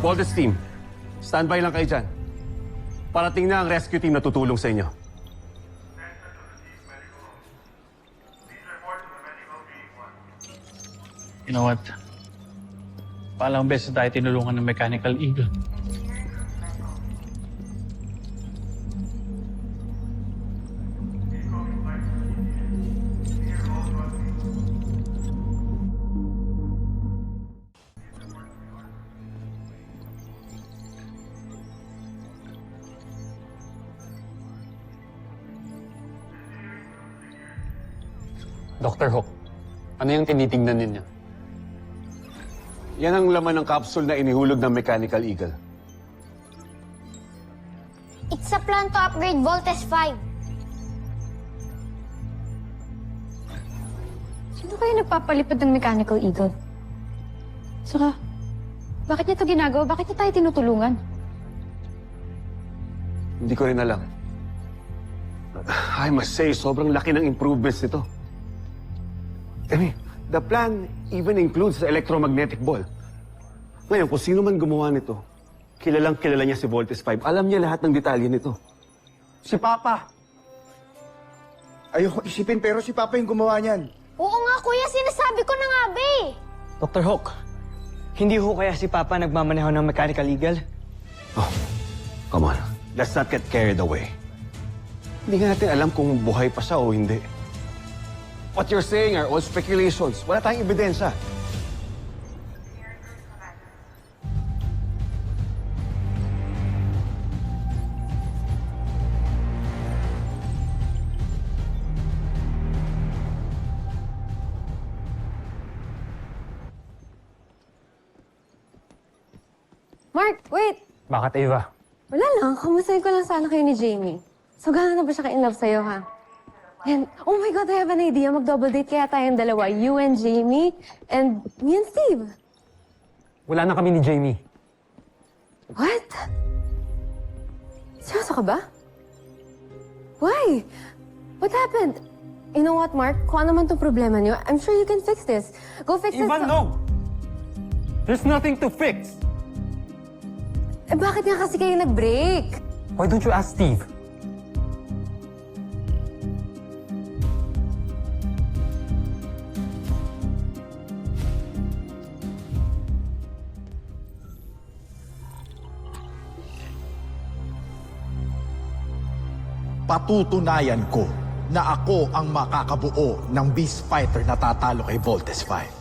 Voltes team, standby lang kayo dyan. Parating na ang rescue team na tutulong sa inyo. You know what? Palang beses tayo tinulungan ng Mechanical Eagle. Dr. Hook, ano yung tinitingnan ninyo? Yan ang laman ng capsule na inihulog ng Mechanical Eagle. It's a plan to upgrade Voltes 5. Sino kayo nagpapalipad ng Mechanical Eagle? Saka, bakit niya ito ginagawa? Bakit niya tayo tinutulungan? Hindi ko rin alam. I must say, sobrang laki ng improvements nito. I mean, the plan even includes the electromagnetic ball. Ngayon, kung sino man gumawa nito, kilalang kilala niya si Voltes 5. Alam niya lahat ng detalye nito. Si Papa! Ayoko isipin pero si Papa yung gumawa niyan. Oo nga, kuya. Sinasabi ko na nga, be. Dr. Hook, hindi ho kaya si Papa nagmamaneho ng Mechanical Eagle? Oh, come on. Let's not get carried away. Hindi nga natin alam kung buhay pa siya o hindi. What you're saying are all speculations. Wala tayong ebidensya. Mark, wait! Bakit, Eva? Wala lang. Kamustahin ko lang sana kayo ni Jamie. So, gano'n na ba siya ka-in love sa'yo, ha? And, oh my God, I have an idea. Mag-double date kaya tayong dalawa. You and Jamie, and me and Steve. Wala na kami ni Jamie. What? Seryoso ka ba? Why? What happened? You know what, Mark? Kung ano man itong problema niyo, I'm sure you can fix this. Go fix this. Eva, no! There's nothing to fix! Eh, bakit nga kasi kayo nag-break? Why don't you ask Steve? Patutunayan ko na ako ang makakabuo ng Beast Fighter na tatalo kay Voltes 5.